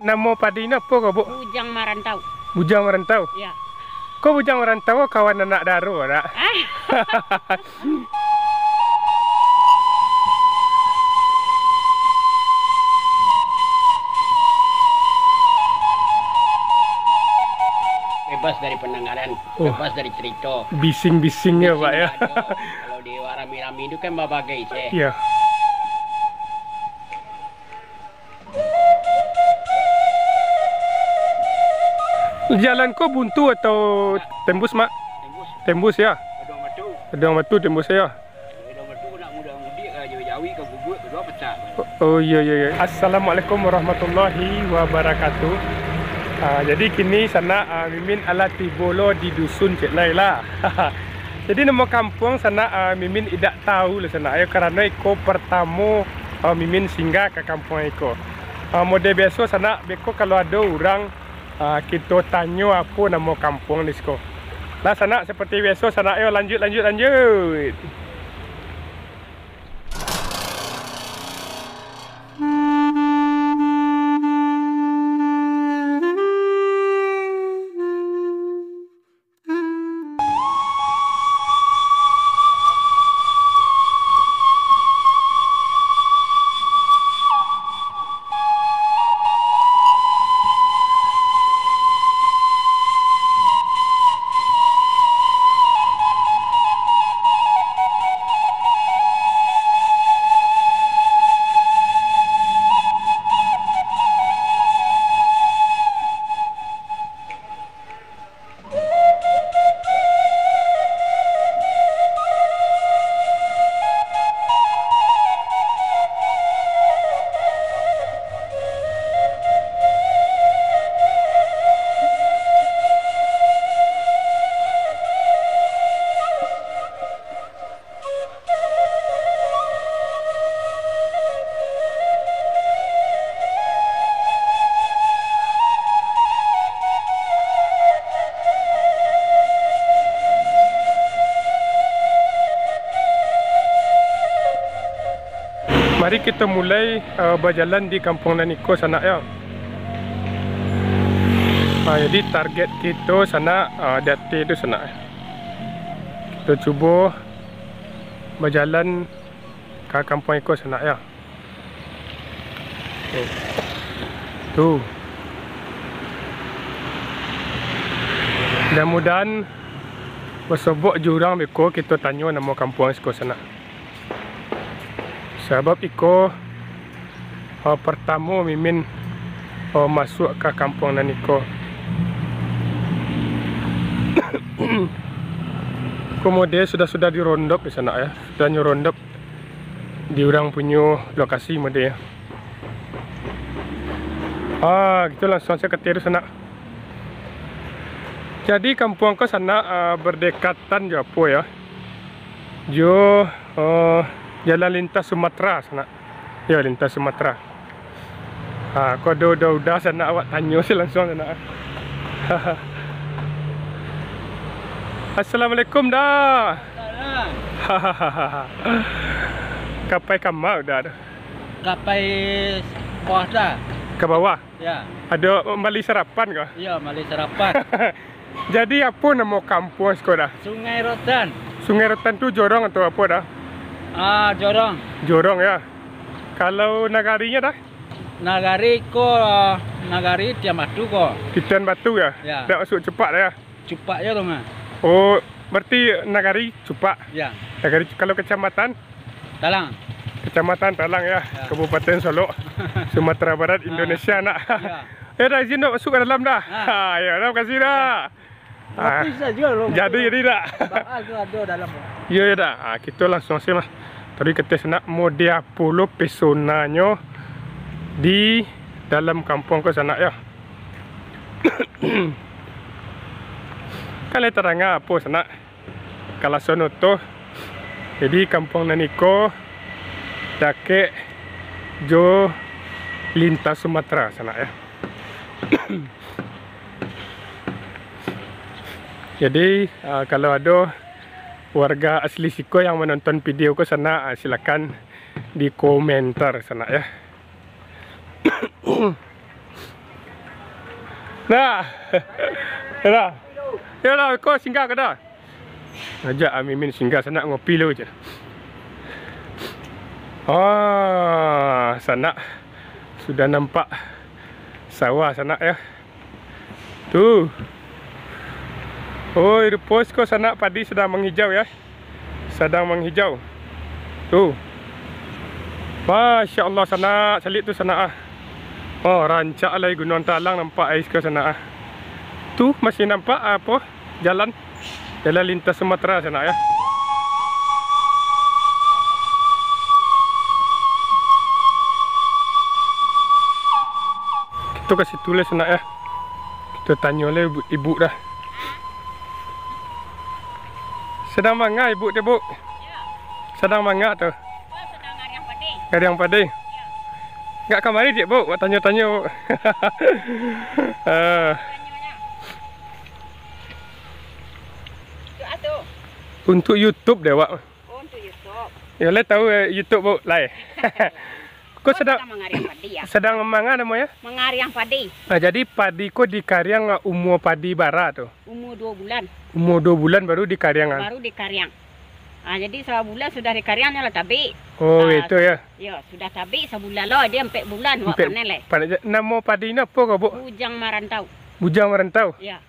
Nama padi ini apa kau, Bu? Bujang Marantau. Bujang Merantau. Ya. Kau Bujang Merantau kawan anak Daro, tak? Bebas dari pendengaran, bebas dari cerita. Bising-bisingnya, Pak ya. Kalau di rami-rami itu kan berbagai sih. Iya. Jalan kau buntu atau tembus, Mak? Tembus, Tembus ya. kedua matu. Kedua batu tembus ya. Kedua matu nak muda-mudi jauh-jauh ke gubuk kedua pecah. Oh iya iya. Assalamualaikum warahmatullahi wabarakatuh. Jadi kini sana Mimin ala tibolo di dusun Cik Lai lah. Jadi nama kampung sana Mimin tidak tahu lah sana. Ayo karena iko pertama Mimin singgah ke kampung iko. Model biasa sana beko kalau ada orang kita tanya apa nama kampung ni sko. Lah sana seperti biasa sana ayo lanjut. Mari kita mulai berjalan di kampung Naniko sana ya. Jadi target kita sana date itu sana. Kita cuba berjalan ke kampung Naniko sana ya. Tuh. Mudah-mudahan bersobok jurang beko kita tanya nama kampung Naniko sana. Sebab iko pertama Mimin masuk ke kampung Naniko. Kemudian sudah dirondop di sana ya. Sudah nyerondop di orang punya lokasi mode ya. Gitu langsung saya ke sana. Jadi kampung ke sana berdekatan je apa ya. Jo jalan lintas Sumatera sana. Ya, lintas Sumatera. Kau udah sana awak tanya sih langsung sana. Assalamualaikum dah. Kapai kamau dah. Kapai bawah dah. Ke bawah? Ya. Ada mali sarapan kah? Iya, mali sarapan. Jadi apa nama kampung sekolah? Sungai Rotan. Sungai Rotan tu jorong atau apa dah? Jorong. Jorong ya. Kalau nagarinya dah? Nagari Tian Batu ko. Tian Batu ya? Ya. Tak masuk cepat ya? Cepat ya dong. Oh, berarti nagari cepat. Ya. Nagari kalau kecamatan? Talang. Kecamatan Talang ya. Kabupaten Solo, Sumatera Barat, Indonesia nak. Ya dah izin nak masuk ke dalam dah. Ya dah, kasih dah. Bisa juga loh. Jadi dah. Bakal ada dalam. Ya dah. Kita langsung sih mah. Tadi kita nak model polo pesonanya di dalam kampung ke sana ya. Kalau terang apa sana? Kalau sono tu, jadi kampung Naniko, dake jo lintas Sumatera sana ya. Jadi kalau ada warga asli Siko yang menonton video ke sana, silakan di komentar sana ya. Dah. Dah. Ya lah, kau singgah ke dah? Ajak Mimin singgah sana ngopi dulu je. Sana sudah nampak sawah sana ya. Tu. Oh, pos kau sana padi sedang menghijau ya. Sedang menghijau. Tu. Masya Allah sana salik tu sana. Oh, rancak lah Gunung Talang nampak ais ke sana. Tu masih nampak apa? Jalan lintas Sumatera sana ya. Kita kasih tulis sana ya. Kita tanya oleh ibu dah. Sedang mangga ibu dia, Bu? Ya. Sedang mangga tu. Sedang ngariang padi. Ngariang padi. Ya. Enggak kamari dia, Bu. Buat tanya-tanya, Bu. Untuk YouTube dia, Wak. Oh, untuk YouTube. Ya, le tahu YouTube, Bu. Lai. Kau sedang mengariang padi ya? Sedang mangga namanya? Mengariang padi. Jadi padi kau di Karyang umur padi bara tu. Umur 2 bulan. Umur 2 bulan baru di Karyang. Baru di Karyang. Jadi sebulan sudah di Karyangnya lah tabik. Oh, itu ya. Ya, sudah tabik sebulan lah. Dia 4 bulan buat panen lah. Nama padi ni apa kau, Bu? Bujang Marantau. Bujang Marantau? Ya.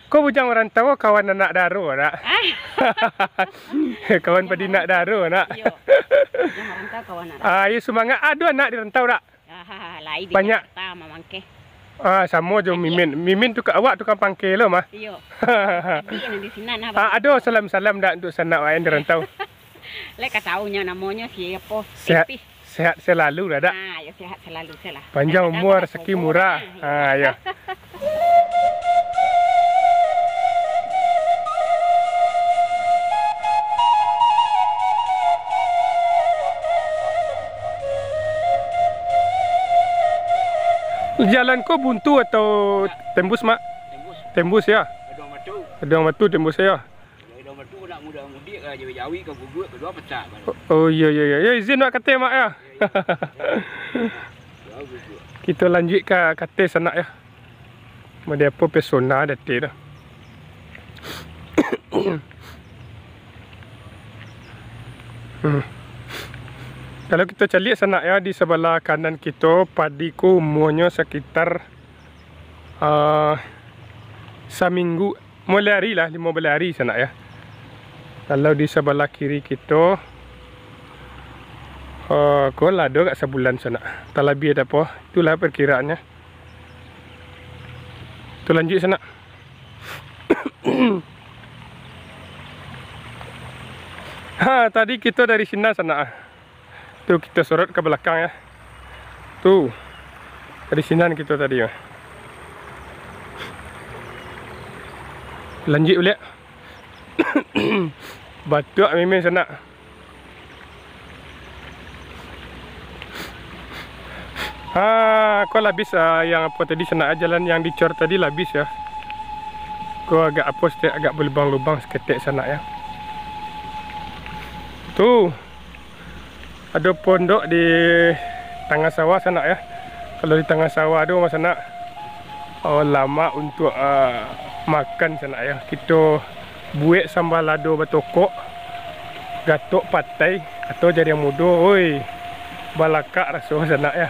Kau Bujang Marantau kawan anak Daro tak? Kawan padi nak Daro tak? Ya. Bujang Marantau kawan anak. Ya semangat. Ada anak di rantau tak? Lain di banyak. Jakarta mamangke. Sama je Mimin. Mimin tu awak tukang pangkil lah mah. Iya. Tapi di sini nah. Ada salam-salam dak untuk sanak lain di rantau. Lek taunya namanya siapa? Sehat selalu dah dak? Ya sehat selalu salah. Panjang umur, rezeki murah. Ya. Jalan kau buntu atau tembus, Mak? Tembus. Tembus ya? Ada batu. Ada batu tembus ya? Ada batu nak muda-mudik ke jawi-jawi ke gugut berdua pecah. Oh iya. Ya izin nak kata Mak ya. Kita lanjut ke kata sana ya. Ada apa pesona detik dah. Kalau kita cari sana ya, di sebelah kanan kita padiku umurnya sekitar seminggu, mulai hari lah 15 hari sana ya. Kalau di sebelah kiri kita kau lah ada kat sebulan sana. Tak lebih ada apa, itulah perkiraannya. Tu lanjut sana. Tadi kita dari sini sana. Tu kita sorot ke belakang ya. Tu. Dari sini kita tadi ya. Lanjut boleh. Batuk Mimin sana. Kau habis yang apa tadi sana jalan yang dicor tadi habis ya. Kau agak apa sedikit agak berlubang-lubang seketik sana ya. Tu. Ada pondok di tengah sawah sana ya. Kalau di tengah sawah tu masa nak lama untuk makan sana ya. Kita buat sambal lado batokok, gatok patai atau jadi yang muda. Oi, balakak rasa sana ya.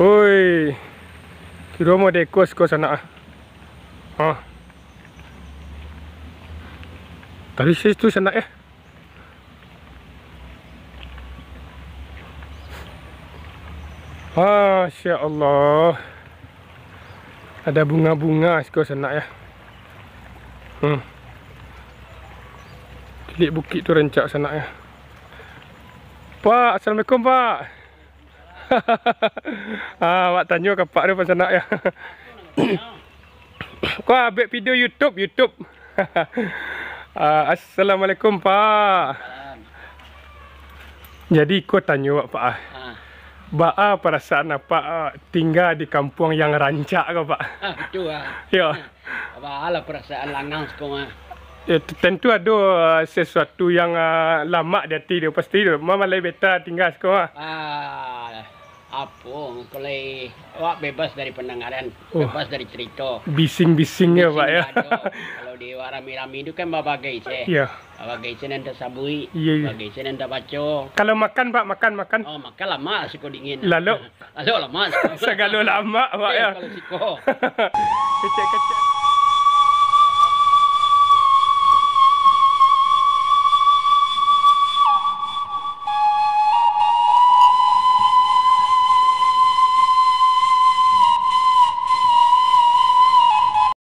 Oi, kira mau dekos kau sana. Dari situ sana ya. Masya Allah. Ada bunga-bunga sekolah sana ya. Tilik bukit tu rancak sana ya. Pak, Assalamualaikum Pak. Awak tanya ke Pak dia pasal nak ya. Kau ambil video YouTube. Assalamualaikum Pak. Jadi kau tanya Pak. Ba perasaan apa tinggal di kampung yang rancak ke Pak? Betul lah. Ya. Apa lah perasaan lanang sekolah. Ya, tentu ada sesuatu yang lama di hati dia pasti dia. Mama lebih beta tinggal sekolah. Apa? Kalau awak bebas dari pendengaran, Oh. bebas dari cerita. Bising-bising ya Pak ya. Bising ada. Kalau di rami-rami itu kan bagai se. Iya. Bagai se nanti sabui. Iya, iya. Bagai se nanti baca. Kalau makan Pak, makan. Oh, makan lama siko dingin. Lalu Lalu lama. segala lama Pak ya. Kalau siko. Kecek-kecek.